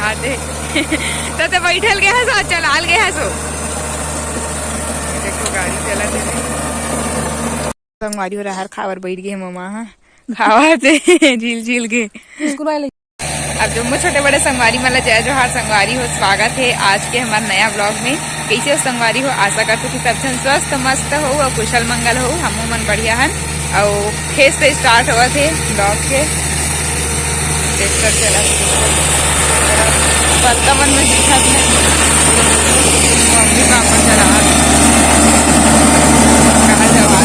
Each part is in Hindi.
आते तो बैठल गया है सो चलाल गया है सो देखो गाड़ी चला दे संगवारी हो रहा खावर बैठ गए ममा हाँ खावा थे झील झील के अब जो छोटे बड़े संगवारी मतलब जय जोहार संगवारी हो स्वागत है आज के हमारे नया ब्लॉग में। कैसे हो संगवारी हो, आशा करते कि सब जन स्वस्थ मस्त हो और कुशल मंगल हो। हम मन बढ़िया हन और खेत से स्टार्ट हुआ थे ब्लॉग के ट्रैक्टर चला बर्तन मन में दिखा मम्मी पापा चला कहा जवा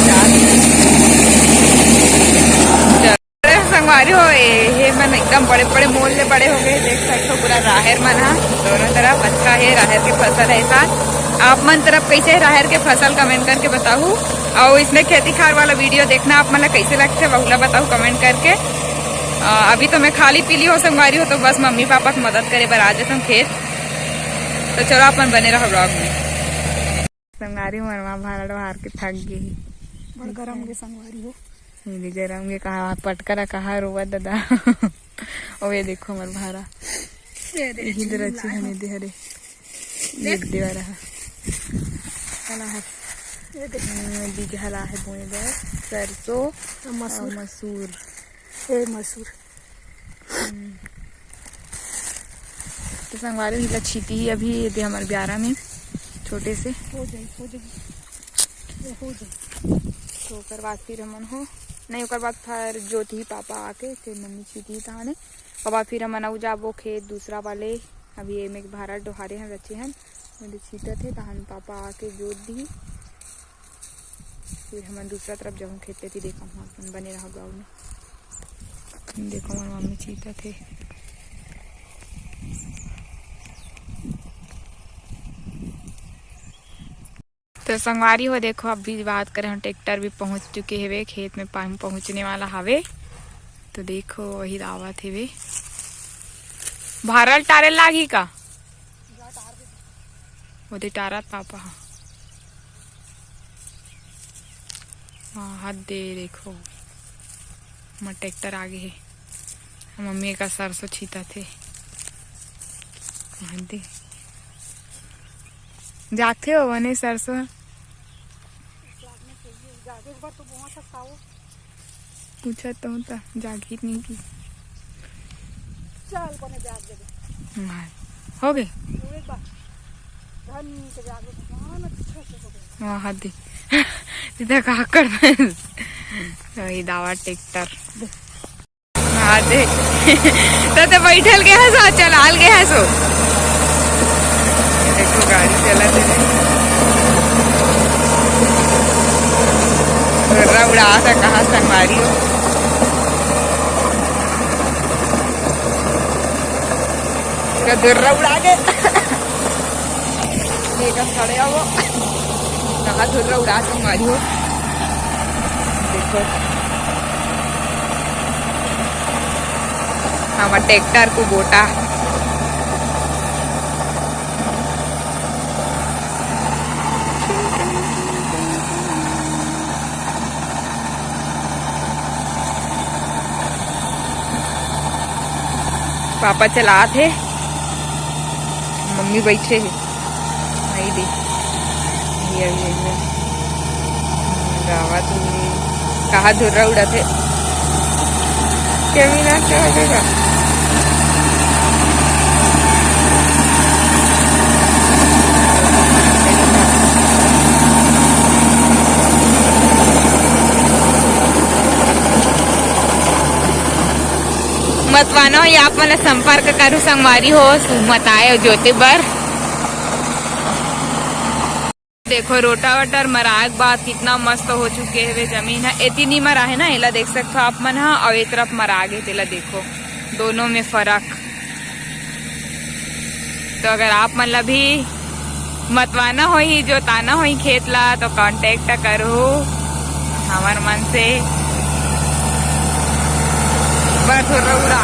संगवारी हो ये मन एकदम बड़े बड़े मोल में बड़े हो गए। देख सकते हो पूरा राहर मन हा दोनों तरफ अच्छा है। राहर की फसल है साथ आप मन तरफ कैसे है राहर के फसल कमेंट करके बताओ। और इसमें खेती खार वाला वीडियो देखना आप मतलब कैसे लगते बहुला बताओ कमेंट करके। अभी तो मैं खाली पीली हो संगवारी हो तो बस मम्मी पापा की मदद करे बर आ जाते हम खेत। तो चलो अपन बने रहो ब्लॉग में। संगवारी हो मरवा भाड़ा हार के थक गई बड़ गरम के संगवारी हो गरम के कहा पटकरा कहा रोवा दादा और ये देखो हमार भारा इधर अच्छी हमें दे हरे देख देवा रहा हला है बीज हला है बोने दे सरसों मसूर मसूर तो संगवारी हिला छीती ही अभी दे हमारे ब्यारा में छोटे से हो जाए तो ओकर बाद फिर हमन हो नहीं ओकर बाद फिर ज्योति पापा आके फिर मम्मी छीती ताने और बाद फिर हमन आउ जाबो खेत दूसरा वाले। अभी ये में भारा डोहारे हैं रचे हैं मुझे छीटा थे तहन पापा आके जोत दी फिर हमन दूसरा तरफ जाऊँ खेत पे देखा अपन बने रहा गाँव में। देखो हमारी मम्मी छीटा थे तो संगवारी हो देखो अब भी बात करें हम ट्रैक्टर भी पहुंच चुके हैं खेत में पानी पहुंचने वाला हवे। तो देखो वही दावत है वे भारल टारे लागी का वो टारा पापा हाँ हाथ दे देखो हमारा ट्रैक्टर आगे है मम्मी का सरसों छीता थे दे जाते हो बने सरसों पूछा तो होता जागीर नहीं की चल बने जाग दे हो गए अच्छा वहाँ दी सीधा कहा कर वही दावा ट्रैक्टर हाँ दे तो बैठल गया है सो चलाल गया है सो देखो गाड़ी चला दे उड़ा था कहा संगवारी हो दुर्रा उड़ा के खड़े हो कहा दुर्रा उड़ा संगवारी हो देखो हमारे ट्रैक्टर को बोटा पापा चला थे मम्मी बैठे है नहीं दे गावा तो कहा धुर्रा उड़ा थे क्या मिला क्या हो जाएगा मतवानो या आप मन संपर्क करू संगवारी हो मत आए ज्योति बर। देखो रोटावेटर मराए के बाद कितना मस्त हो चुके है जमीन है इतनी नहीं मरा है ना एला देख सकते हो आप मन हा और एक तरफ मरा गए तेला देखो दोनों में फर्क। तो अगर आप मन ला भी मतवाना हो ही जोताना हो ही खेत ला तो कांटेक्ट करो हमार मन से बस उड़ा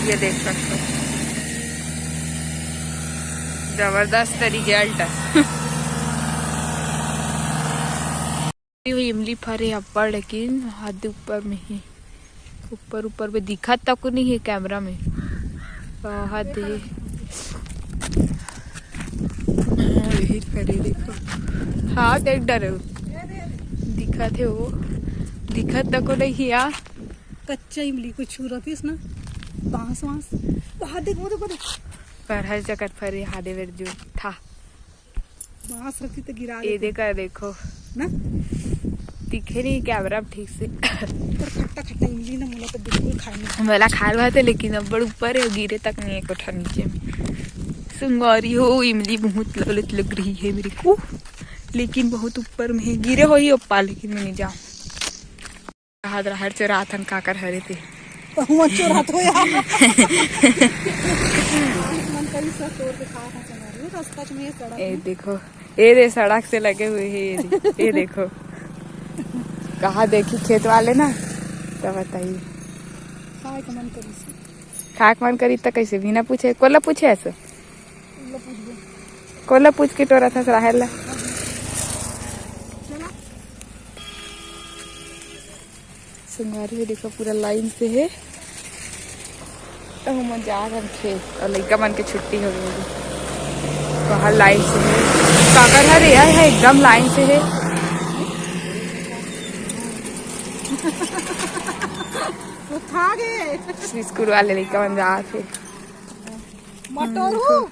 ये देख सकते हो जबरदस्त रिजल्ट इमली फरे अब्बड़, लेकिन हद ऊपर में ही ऊपर ऊपर में दिखत तक नहीं है कैमरा में। हद है यही फरे देखो। हाँ देख डर दिखत है वो, दिखत तक नहीं है यार। कच्चा इमली को छू रही ना, बांस वांस हाथ देख वो देखो पर हर जगह फरे हादे वेर जो था बांस रखी तो गिरा ये देखा देखो ना, दिखे नहीं कैमरा ठीक से। पर खट्टा खट्टा इमली ना मुझे तो बिल्कुल खाने वाला खा रहा था, लेकिन अब बड़ ऊपर है, गिरे तक नहीं है कोठा नीचे में। संगवारी हो इमली बहुत ललत लग रही है मेरे को, लेकिन बहुत ऊपर में है, गिरे हो ही ओपा, लेकिन मैं नहीं जाऊँ। हर चोरा थन काकर हरे थे मन चोरा तो यार मन कहीं से तोड़ के खा खा चला रही हूं रास्ता में। ये सड़क ये देखो, ये दे सड़क से लगे हुए हैं ये देखो। कहाँ देखी खेत वाले ना, तो बताइए खाए का मन करी से खाक मन करी तो कैसे बिना पूछे कोला पूछे ऐसे लो पूछ दे कोला पूछ के टोरा था राहर ला। चला संगारी देखो पूरा लाइन से है। तो हम जा रहे खेत और लड़का मन के छुट्टी हो गई, बाहर लाइन से है काकर हर है एकदम लाइन से है। वो खा गए स्कूल वाले लड़का मन जा थे मटर हो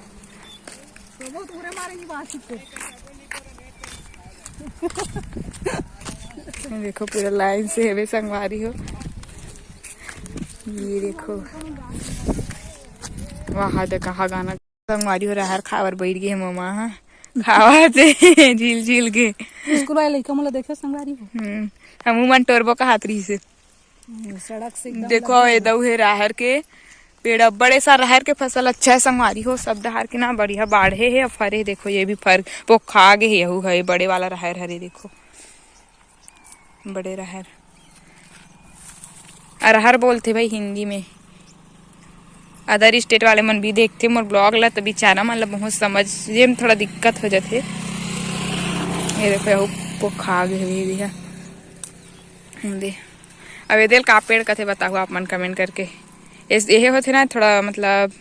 तो वो पूरे मारेंगे बात पे। देखो पूरा लाइन से है संगवारी हो। ये देखो वहाँ तो कहा गाना संगवारी हो रहा खावर बैठ गए ममा। हाँ खावा थे झील झील के स्कूल वाले लड़का मतलब देखे संगवारी हो हम मन टोरबो का हाथरी से सड़क से एकदम देखो ये दऊ है राहर के पेड़, बड़े सा राहर के फसल अच्छा है संगवारी हो। सब डहार के ना बढ़िया बाढ़े है और फरे देखो, ये भी फर वो खा गए यहू है बड़े वाला राहर हरे देखो बड़े राहर। अरहर बोलते भाई हिंदी में, अदर स्टेट वाले मन भी देखते मोर ब्लॉग ला तो बेचारा मन ला बहुत समझ ये में थोड़ा दिक्कत हो जाते। ये देखो यहू वो खा गए दे। अब ये दिल का पेड़ कथे बताओ आप मन कमेंट करके। ये होते ना थोड़ा मतलब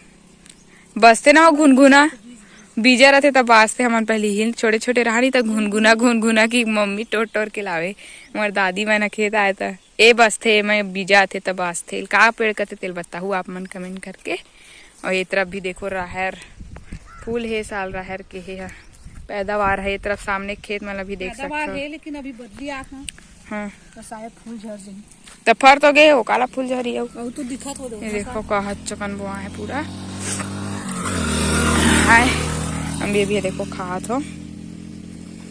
बसते ना वो घुनघुना बीजा रहते तब बाजते हमन पहले ही छोटे छोटे रहानी तब घुनघुना की मम्मी टोर टोर के लावे। मोर दादी मैंने खेत आया था ए बसते मैं बीजा थे तब बाजते का पेड़ कथे तेल बताऊ आप मन कमेंट करके। और ये तरफ भी देखो राहर फूल है साल राहर के है पैदावार है। ये तरफ सामने खेत मतलब भी देख सकते हो, लेकिन अभी बदली आँख हाँ तो शायद फूल झड़ जाए। तो फर तो गए हो काला फूल झरी हो। तो दिखा तो ये देखो कहा चकन बुआ है पूरा हाय। हम ये भी देखो खा तो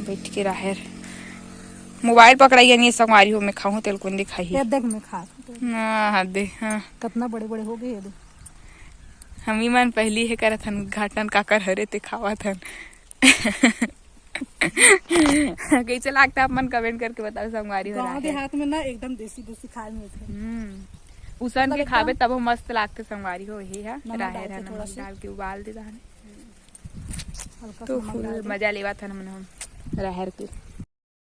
बैठ के राहर मोबाइल पकड़ाई नहीं संगवारी हो मैं खाऊं तेल कौन दिखाई ये देख मैं खा हाँ दे हाँ कितना बड़े बड़े हो गए ये देख। हम ही मन पहली है करत हन घाटन काकर हरे ते खावा थन। कैसे लगता आप मन कमेंट करके बताओ संगवारी हो रहा है। हाथ में ना एकदम देसी देसी खाए मिलते उसन के खावे तब मस्त लागते संगवारी हो। यही है नमक राहर डाल के थोड़ा सा। डाल के उबाल दे दाने हल्का तो सा नमक फुल डाल दे। मजा लेवा था हम राहर के।